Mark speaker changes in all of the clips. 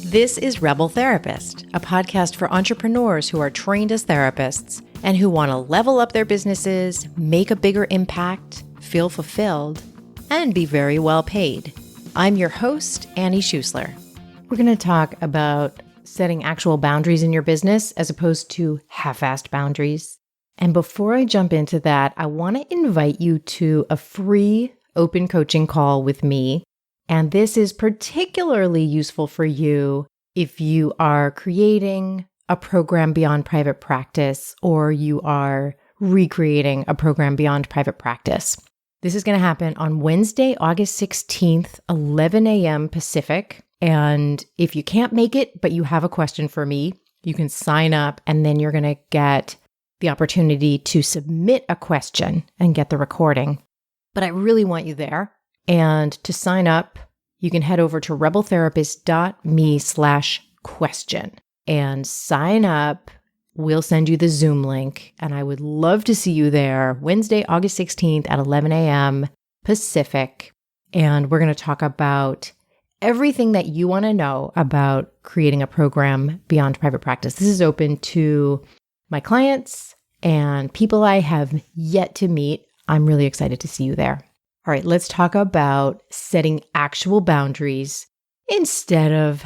Speaker 1: This is Rebel Therapist, a podcast for entrepreneurs who are trained as therapists and who want to level up their businesses, make a bigger impact, feel fulfilled, and be very well paid. I'm your host, Annie Schusler. We're going to talk about setting actual boundaries in your business as opposed to half-assed boundaries. And before I jump into that, I want to invite you to a free open coaching call with me. And this is particularly useful for you if you are creating a program beyond private practice or you are recreating a program beyond private practice. This is going to happen on Wednesday, August 16th, 11 a.m. Pacific. And if you can't make it, but you have a question for me, you can sign up and then you're going to get the opportunity to submit a question and get the recording. But I really want you there. And to sign up, you can head over to rebeltherapist.me/question and sign up. We'll send you the Zoom link. And I would love to see you there Wednesday, August 16th at 11 a.m. Pacific. And we're going to talk about everything that you want to know about creating a program beyond private practice. This is open to my clients and people I have yet to meet. I'm really excited to see you there. All right, let's talk about setting actual boundaries instead of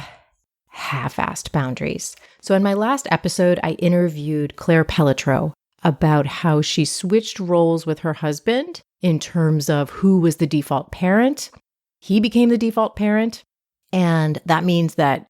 Speaker 1: half-assed boundaries. So in my last episode, I interviewed Claire Pelletreau about how she switched roles with her husband in terms of who was the default parent. He became the default parent, and that means that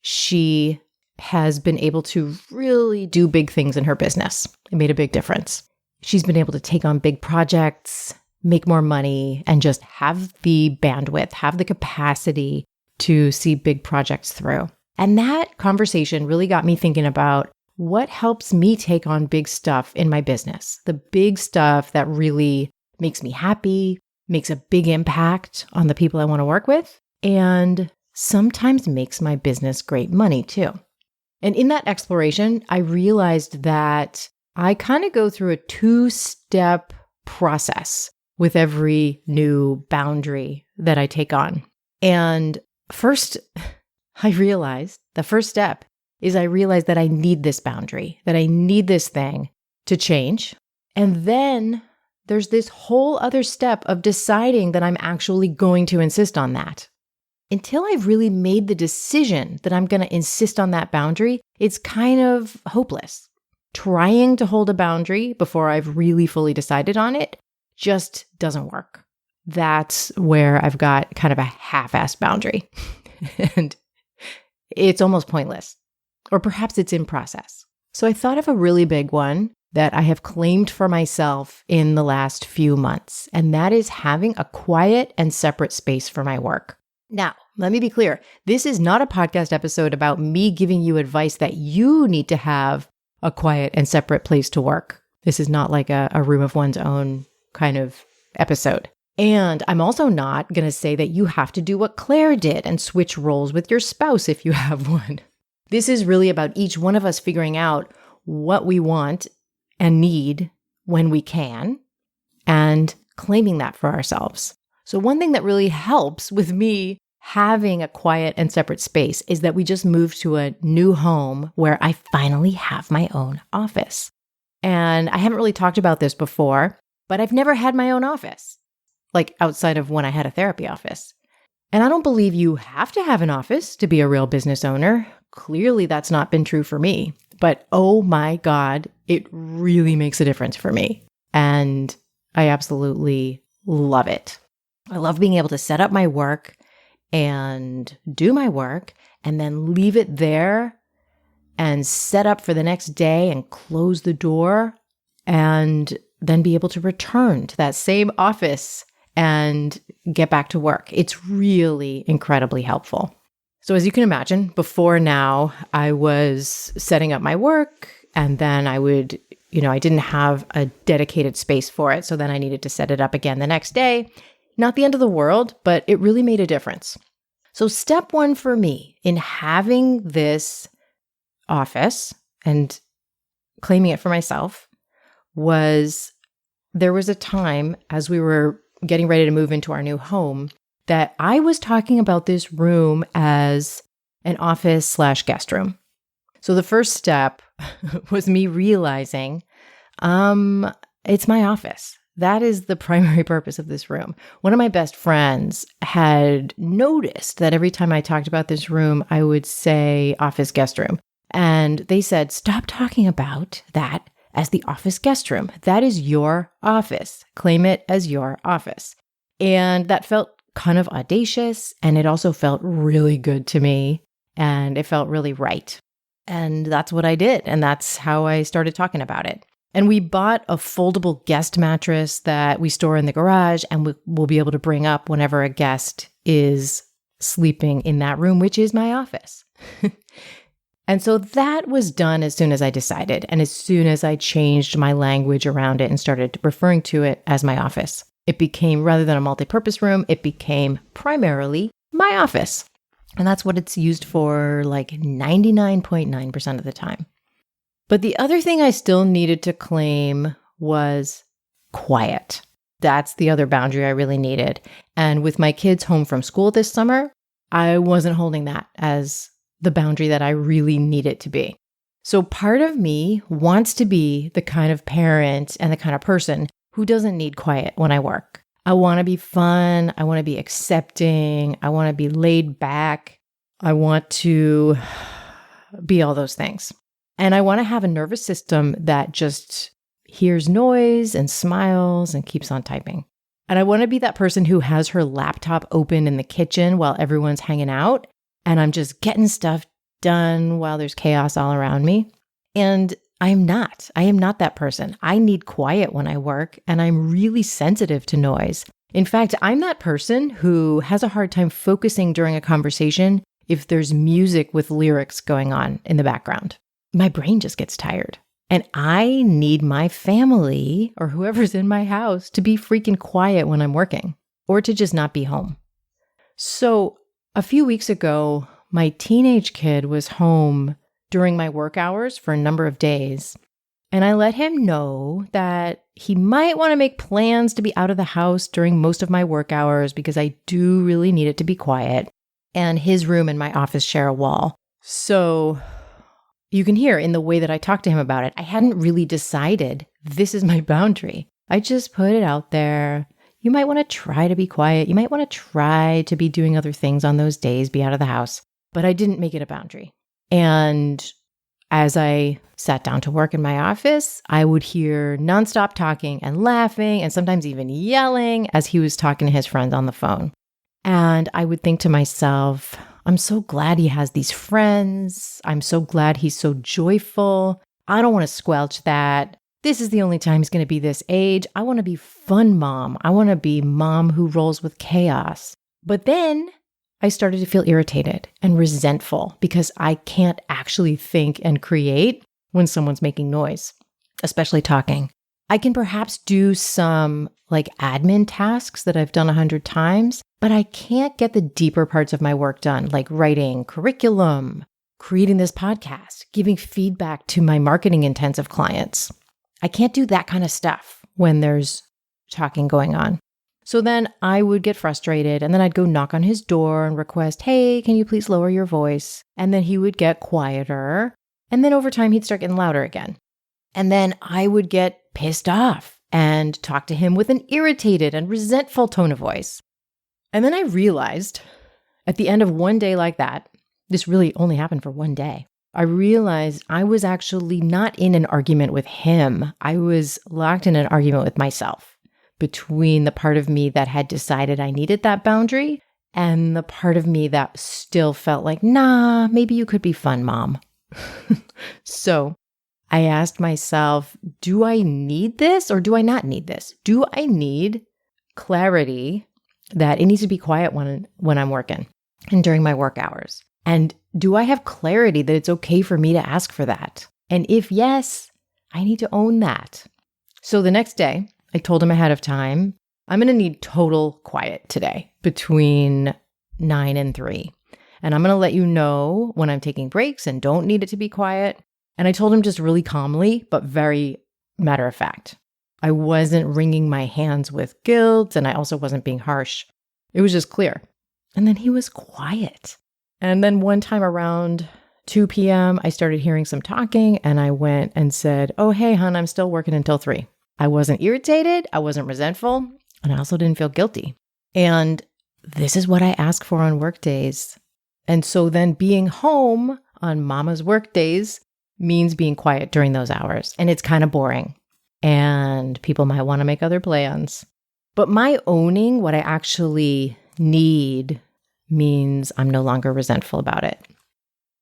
Speaker 1: she has been able to really do big things in her business. It made a big difference. She's been able to take on big projects, make more money, and just have the bandwidth, have the capacity to see big projects through. And that conversation really got me thinking about what helps me take on big stuff in my business, the big stuff that really makes me happy, makes a big impact on the people I want to work with, and sometimes makes my business great money too. And in that exploration, I realized that I kind of go through a two-step process with every new boundary that I take on. And first, I realized the first step is I realized that I need this boundary, that I need this thing to change. And then there's this whole other step of deciding that I'm actually going to insist on that. Until I've really made the decision that I'm going to insist on that boundary, it's kind of hopeless. Trying to hold a boundary before I've really fully decided on it just doesn't work. That's where I've got kind of a half-assed boundary. And it's almost pointless. Or perhaps it's in process. So I thought of a really big one that I have claimed for myself in the last few months, and that is having a quiet and separate space for my work. Now, let me be clear. This is not a podcast episode about me giving you advice that you need to have a quiet and separate place to work. This is not like a room of one's own kind of episode. And I'm also not going to say that you have to do what Claire did and switch roles with your spouse if you have one. This is really about each one of us figuring out what we want and need when we can and claiming that for ourselves. So one thing that really helps with me having a quiet and separate space is that we just moved to a new home where I finally have my own office. And I haven't really talked about this before, but I've never had my own office, like outside of when I had a therapy office. And I don't believe you have to have an office to be a real business owner. Clearly, that's not been true for me. But oh my God, it really makes a difference for me. And I absolutely love it. I love being able to set up my work and do my work and then leave it there and set up for the next day and close the door and then be able to return to that same office and get back to work. It's really incredibly helpful. So as you can imagine, before now, I was setting up my work and then I didn't have a dedicated space for it. So then I needed to set it up again the next day. Not the end of the world, but it really made a difference. So step one for me in having this office and claiming it for myself was there was a time as we were getting ready to move into our new home that I was talking about this room as an office/guest room. So the first step was me realizing, it's my office. That is the primary purpose of this room. One of my best friends had noticed that every time I talked about this room, I would say office guest room. And they said, stop talking about that as the office guest room. That is your office. Claim it as your office. And that felt kind of audacious. And it also felt really good to me. And it felt really right. And that's what I did. And that's how I started talking about it. And we bought a foldable guest mattress that we store in the garage and we'll be able to bring up whenever a guest is sleeping in that room, which is my office. And so that was done as soon as I decided and as soon as I changed my language around it and started referring to it as my office. It became, rather than a multi-purpose room, it became primarily my office. And that's what it's used for like 99.9% of the time. But the other thing I still needed to claim was quiet. That's the other boundary I really needed. And with my kids home from school this summer, I wasn't holding that as the boundary that I really need it to be. So part of me wants to be the kind of parent and the kind of person who doesn't need quiet when I work. I want to be fun. I want to be accepting. I want to be laid back. I want to be all those things. And I want to have a nervous system that just hears noise and smiles and keeps on typing. And I want to be that person who has her laptop open in the kitchen while everyone's hanging out. And I'm just getting stuff done while there's chaos all around me. And I am not that person. I need quiet when I work, and I'm really sensitive to noise. In fact, I'm that person who has a hard time focusing during a conversation if there's music with lyrics going on in the background. My brain just gets tired. And I need my family or whoever's in my house to be freaking quiet when I'm working or to just not be home. So a few weeks ago, my teenage kid was home during my work hours for a number of days. And I let him know that he might want to make plans to be out of the house during most of my work hours because I do really need it to be quiet. And his room and my office share a wall. So you can hear in the way that I talked to him about it, I hadn't really decided this is my boundary. I just put it out there. You might want to try to be quiet. You might want to try to be doing other things on those days, be out of the house. But I didn't make it a boundary. And as I sat down to work in my office, I would hear nonstop talking and laughing and sometimes even yelling as he was talking to his friends on the phone. And I would think to myself, I'm so glad he has these friends. I'm so glad he's so joyful. I don't want to squelch that. This is the only time he's going to be this age. I want to be fun mom. I want to be mom who rolls with chaos. But then I started to feel irritated and resentful because I can't actually think and create when someone's making noise, especially talking. I can perhaps do some admin tasks that I've done 100 times, but I can't get the deeper parts of my work done, like writing curriculum, creating this podcast, giving feedback to my marketing intensive clients. I can't do that kind of stuff when there's talking going on. So then I would get frustrated and then I'd go knock on his door and request, hey, can you please lower your voice? And then he would get quieter. And then over time, he'd start getting louder again. And then I would get pissed off and talk to him with an irritated and resentful tone of voice. And then I realized at the end of one day like that, this really only happened for one day, I realized I was actually not in an argument with him. I was locked in an argument with myself between the part of me that had decided I needed that boundary and the part of me that still felt like, nah, maybe you could be fun, mom. So I asked myself, do I need this or do I not need this? Do I need clarity that it needs to be quiet when I'm working and during my work hours? And do I have clarity that it's okay for me to ask for that? And if yes, I need to own that. So the next day, I told him ahead of time, I'm going to need total quiet today between 9 and 3. And I'm going to let you know when I'm taking breaks and don't need it to be quiet. And I told him just really calmly, but very matter of fact. I wasn't wringing my hands with guilt, and I also wasn't being harsh. It was just clear. And then he was quiet. And then one time around 2 p.m., I started hearing some talking and I went and said, oh, hey, hon, I'm still working until 3. I wasn't irritated. I wasn't resentful. And I also didn't feel guilty. And this is what I ask for on work days. And so then being home on mama's work days means being quiet during those hours. And it's kind of boring. And people might want to make other plans. But my owning what I actually need means I'm no longer resentful about it.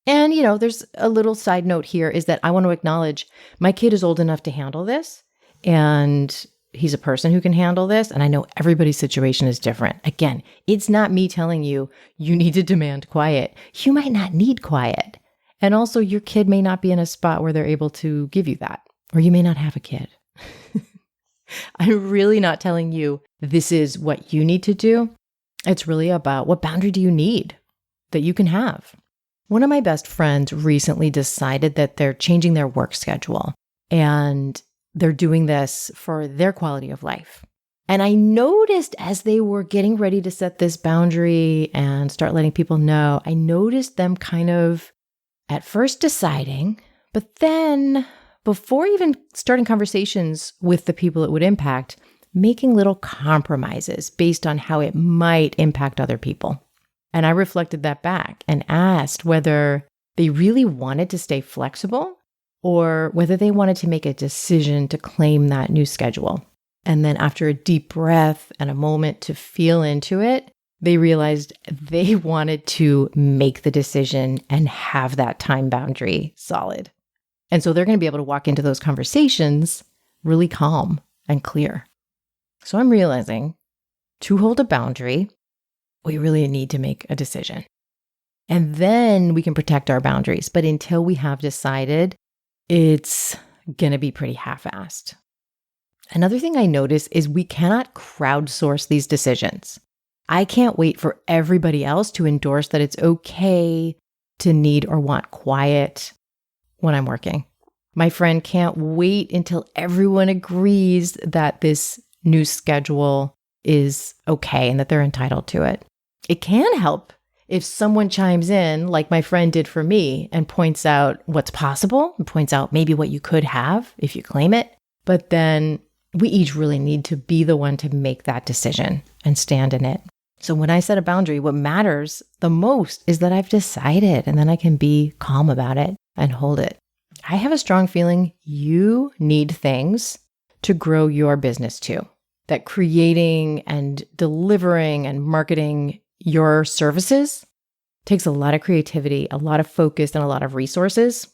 Speaker 1: And, there's a little side note here is that I want to acknowledge my kid is old enough to handle this. And he's a person who can handle this. And I know everybody's situation is different. Again, it's not me telling you, you need to demand quiet. You might not need quiet. And also your kid may not be in a spot where they're able to give you that, or you may not have a kid. I'm really not telling you this is what you need to do. It's really about what boundary do you need that you can have. One of my best friends recently decided that they're changing their work schedule and they're doing this for their quality of life. And I noticed as they were getting ready to set this boundary and start letting people know, I noticed them kind of at first deciding, but then before even starting conversations with the people it would impact, making little compromises based on how it might impact other people. And I reflected that back and asked whether they really wanted to stay flexible or whether they wanted to make a decision to claim that new schedule. And then after a deep breath and a moment to feel into it, they realized they wanted to make the decision and have that time boundary solid. And so they're going to be able to walk into those conversations really calm and clear. So I'm realizing to hold a boundary, we really need to make a decision. And then we can protect our boundaries. But until we have decided, it's going to be pretty half-assed. Another thing I notice is we cannot crowdsource these decisions. I can't wait for everybody else to endorse that it's okay to need or want quiet when I'm working. My friend can't wait until everyone agrees that this new schedule is okay and that they're entitled to it. It can help if someone chimes in, like my friend did for me, and points out what's possible and points out maybe what you could have if you claim it. But then we each really need to be the one to make that decision and stand in it. So when I set a boundary, what matters the most is that I've decided, and then I can be calm about it and hold it. I have a strong feeling you need things to grow your business too. That creating and delivering and marketing your services takes a lot of creativity, a lot of focus, and a lot of resources.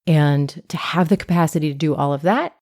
Speaker 1: And to have the capacity to do all of that,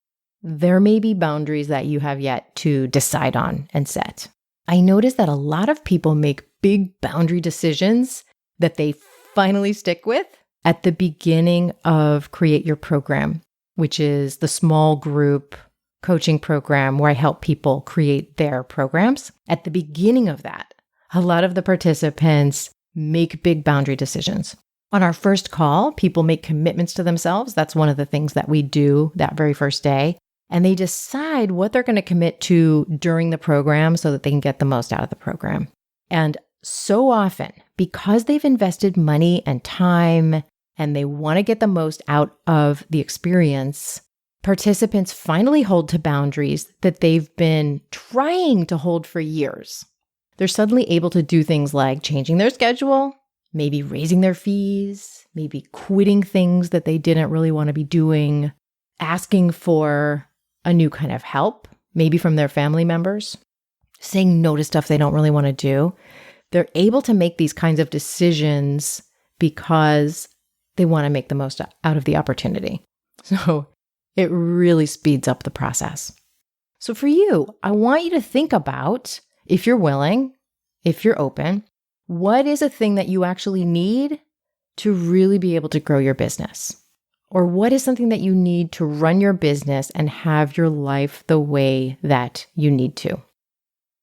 Speaker 1: there may be boundaries that you have yet to decide on and set. I notice that a lot of people make big boundary decisions that they finally stick with at the beginning of Create Your Program, which is the small group coaching program where I help people create their programs. At the beginning of that, a lot of the participants make big boundary decisions. On our first call, people make commitments to themselves. That's one of the things that we do that very first day. And they decide what they're going to commit to during the program so that they can get the most out of the program. And so often, because they've invested money and time and they want to get the most out of the experience, participants finally hold to boundaries that they've been trying to hold for years. They're suddenly able to do things like changing their schedule, maybe raising their fees, maybe quitting things that they didn't really want to be doing, asking for a new kind of help, maybe from their family members, saying no to stuff they don't really want to do. They're able to make these kinds of decisions because they want to make the most out of the opportunity. So it really speeds up the process. So for you, I want you to think about, if you're willing, if you're open, what is a thing that you actually need to really be able to grow your business? Or what is something that you need to run your business and have your life the way that you need to?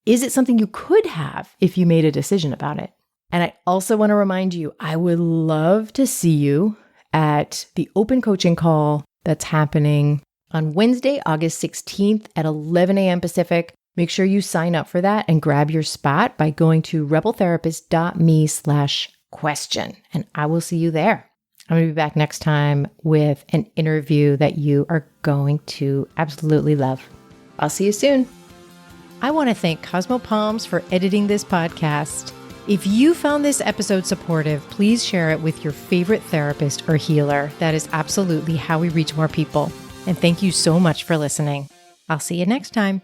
Speaker 1: Is it something you could have if you made a decision about it? And I also want to remind you, I would love to see you at the open coaching call that's happening on Wednesday, August 16th at 11 a.m. Pacific. Make sure you sign up for that and grab your spot by going to rebeltherapist.me/coaching. question. And I will see you there. I'm going to be back next time with an interview that you are going to absolutely love. I'll see you soon. I want to thank Cosmo Palms for editing this podcast. If you found this episode supportive, please share it with your favorite therapist or healer. That is absolutely how we reach more people. And thank you so much for listening. I'll see you next time.